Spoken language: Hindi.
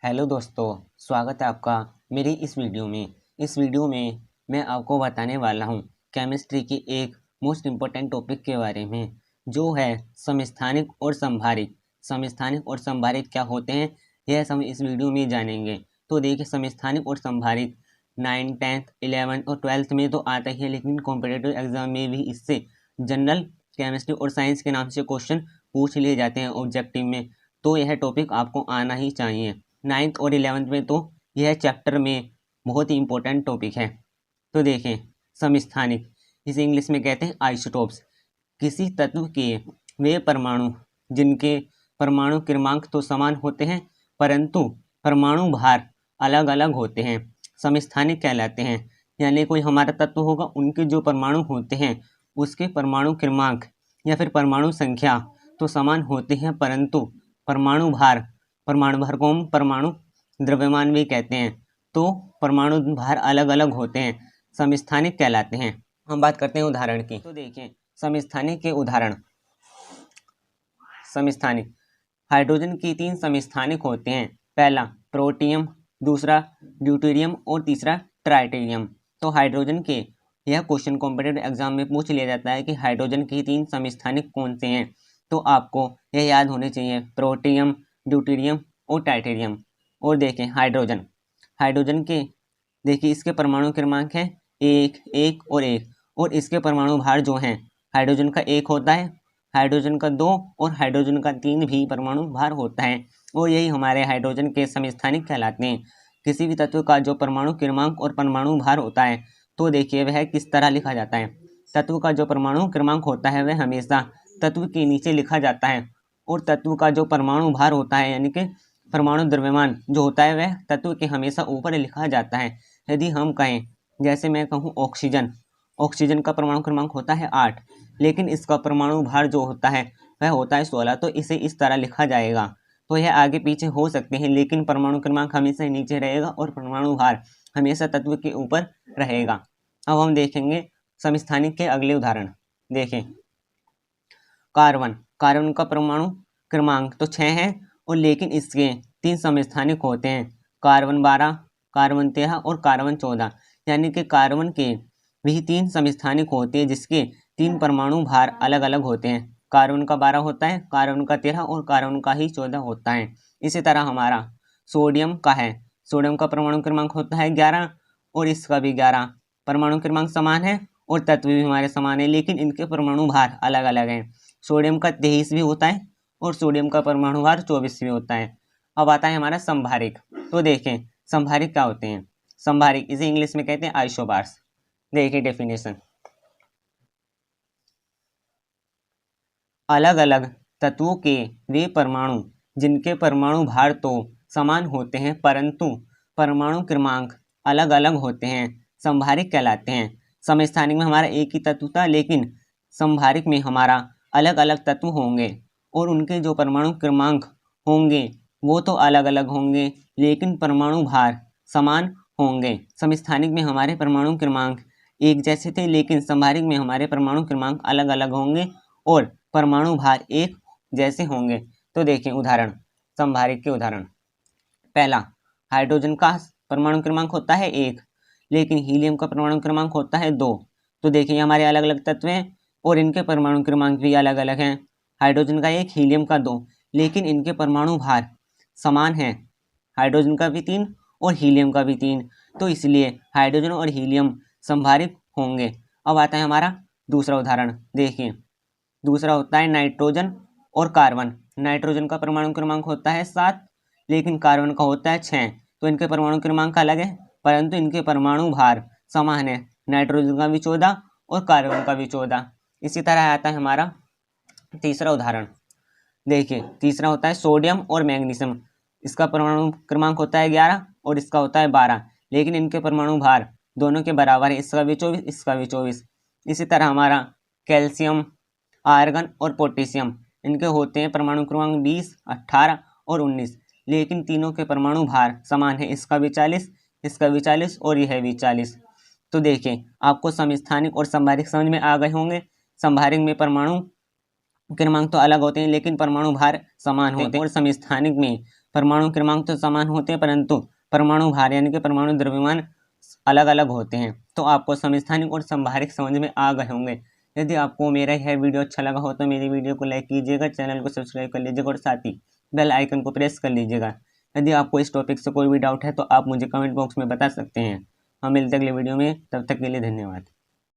हेलो दोस्तों, स्वागत है आपका मेरी इस वीडियो में। इस वीडियो में मैं आपको बताने वाला हूँ केमिस्ट्री की एक मोस्ट इम्पोर्टेंट टॉपिक के बारे में, जो है समस्थानिक और संभारिक। समस्थानिक और संभारिक क्या होते हैं, यह हम इस वीडियो में जानेंगे। तो देखिए, समस्थानिक और संभारिक 9th 10th 11th और 12th में तो आता ही है, लेकिन कॉम्पिटिटिव एग्जाम में भी इससे जनरल केमिस्ट्री और साइंस के नाम से क्वेश्चन पूछ लिए जाते हैं ऑब्जेक्टिव में। तो यह टॉपिक आपको आना ही चाहिए। 9th और 11th में तो यह चैप्टर में बहुत ही इंपॉर्टेंट टॉपिक है। तो देखें, समस्थानिक, इसे इंग्लिश में कहते हैं आइसोटोप्स। किसी तत्व के वे परमाणु जिनके परमाणु क्रमांक तो समान होते हैं, परंतु परमाणु भार अलग अलग होते हैं, समस्थानिक कहलाते हैं। यानी कोई हमारा तत्व होगा, उनके जो परमाणु होते हैं उसके परमाणु क्रमांक या फिर परमाणु संख्या तो समान होते हैं, परंतु परमाणु भार को हम परमाणु द्रव्यमान भी कहते हैं। तो परमाणु भार अलग अलग होते हैं, समस्थानिक कहलाते हैं। हम बात करते हैं उदाहरण की। तो देखिए, समस्थानिक के उदाहरण। समस्थानिक, हाइड्रोजन की 3 समस्थानिक होते हैं। पहला प्रोटियम, दूसरा ड्यूटेरियम और तीसरा ट्राइटेरियम। तो हाइड्रोजन के यह क्वेश्चन कॉम्पिटिटिव एग्जाम में पूछ लिया जाता है कि हाइड्रोजन की 3 समस्थानिक कौन से हैं। तो आपको यह याद होने चाहिए, प्रोटियम, ड्यूटेरियम और टाइटेरियम। और देखें हाइड्रोजन के देखिए, इसके परमाणु क्रमांक है 1, 1 और 1, और इसके परमाणु भार जो हैं, हाइड्रोजन का 1 होता है, हाइड्रोजन का 2 और हाइड्रोजन का 3 भी परमाणु भार होता है। और यही हमारे हाइड्रोजन के समस्थानिक कहलाते हैं। किसी भी तत्व का जो परमाणु क्रमांक और परमाणु भार होता है, तो देखिए वह किस तरह लिखा जाता है। तत्व का जो परमाणु क्रमांक होता है वह हमेशा तत्व के नीचे लिखा जाता है, और तत्व का जो परमाणु भार होता है यानी कि परमाणु द्रव्यमान जो होता है वह तत्व के हमेशा ऊपर लिखा जाता है। यदि हम कहें, जैसे मैं कहूँ ऑक्सीजन का परमाणु क्रमांक होता है 8, लेकिन इसका परमाणु भार जो होता है वह होता है 16, तो इसे इस तरह लिखा जाएगा। तो यह आगे पीछे हो सकते हैं, लेकिन परमाणु क्रमांक हमेशा नीचे रहेगा और परमाणु भार हमेशा तत्व के ऊपर रहेगा। अब हम देखेंगे समस्थानिक के अगले उदाहरण। देखें, कार्बन का परमाणु क्रमांक तो 6 है, और लेकिन इसके 3 समस्थानिक होते हैं, कार्बन 12, कार्बन 13 और कार्बन 14। यानी कि कार्बन के भी 3 समस्थानिक होते हैं जिसके 3 परमाणु भार अलग अलग होते हैं। कार्बन का 12 होता है, कार्बन का 13 और कार्बन का ही 14 होता है। इसी तरह हमारा सोडियम का है, सोडियम का परमाणु क्रमांक होता है 11, और इसका भी 11। परमाणु क्रमांक समान है और तत्व भी हमारे समान है, लेकिन इनके परमाणु भार अलग अलग हैं। सोडियम का 23 भी होता है और सोडियम का परमाणु भार 24 भी होता है। अब आता है हमारा संभारिक। तो देखें, संभारिक क्या होते हैं। संभारिक, इसे इंग्लिश में कहते हैं आइसोबार्स। देखिए डेफिनेशन, अलग अलग तत्वों के वे परमाणु जिनके परमाणु भार तो समान होते हैं, परंतु परमाणु क्रमांक अलग अलग होते हैं, संभारिक कहलाते हैं। समस्थानिक में हमारा एक ही तत्व था, लेकिन संभारिक में हमारा अलग अलग तत्व होंगे और उनके जो परमाणु क्रमांक होंगे वो तो अलग अलग होंगे, लेकिन परमाणु भार समान होंगे। समस्थानिक में हमारे परमाणु क्रमांक एक जैसे थे, लेकिन संभारिक में हमारे परमाणु क्रमांक अलग अलग होंगे और परमाणु भार एक जैसे होंगे। तो देखें उदाहरण, संभारिक के उदाहरण। पहला, हाइड्रोजन का परमाणु क्रमांक होता है 1, लेकिन हीलियम का परमाणु क्रमांक होता है 2। तो देखिए हमारे अलग अलग तत्व हैं और इनके परमाणु क्रमांक भी अलग अलग हैं। हाइड्रोजन का 1, हीलियम का 2, लेकिन इनके परमाणु भार समान हैं, हाइड्रोजन का भी 3 और हीलियम का भी 3। तो इसलिए हाइड्रोजन और हीलियम संभारिक होंगे। अब आता है हमारा दूसरा उदाहरण। देखिए, दूसरा होता है नाइट्रोजन और कार्बन। नाइट्रोजन का परमाणु क्रमांक होता है 7, लेकिन कार्बन का होता है 6। तो इनके परमाणु क्रमांक अलग है, परंतु इनके परमाणु भार समान है, नाइट्रोजन का भी 14 और कार्बन का भी 14। इसी तरह आता है हमारा तीसरा उदाहरण। देखिए, तीसरा होता है सोडियम और मैग्नीशियम। इसका परमाणु क्रमांक होता है 11 और इसका होता है 12, लेकिन इनके परमाणु भार दोनों के बराबर है, इसका भी 24, इसका भी 24। इसी तरह हमारा कैल्शियम, आर्गन और पोटेशियम, इनके होते हैं परमाणु क्रमांक 20, 18 और 19, लेकिन तीनों के परमाणु भार समान है, इसका भी 40, इसका भी 40 और यह भी 40। तो देखिए, आपको समस्थानिक और संभारिक समझ में आ गए होंगे। संभारिक में परमाणु क्रमांक तो अलग होते हैं, लेकिन परमाणु भार समान होते हैं, और समस्थानिक में परमाणु क्रमांक तो समान होते हैं परंतु परमाणु भार यानी कि परमाणु द्रव्यमान अलग अलग होते हैं। तो आपको समस्थानिक और संभारिक समझ में आ गए होंगे। यदि आपको मेरा यह वीडियो अच्छा लगा हो तो मेरी वीडियो को लाइक कीजिएगा, चैनल को सब्सक्राइब कर लीजिएगा और साथ ही बेल आइकन को प्रेस कर लीजिएगा। यदि आपको इस टॉपिक से कोई भी डाउट है तो आप मुझे कमेंट बॉक्स में बता सकते हैं। हम मिलते हैं अगले वीडियो में, तब तक के लिए धन्यवाद।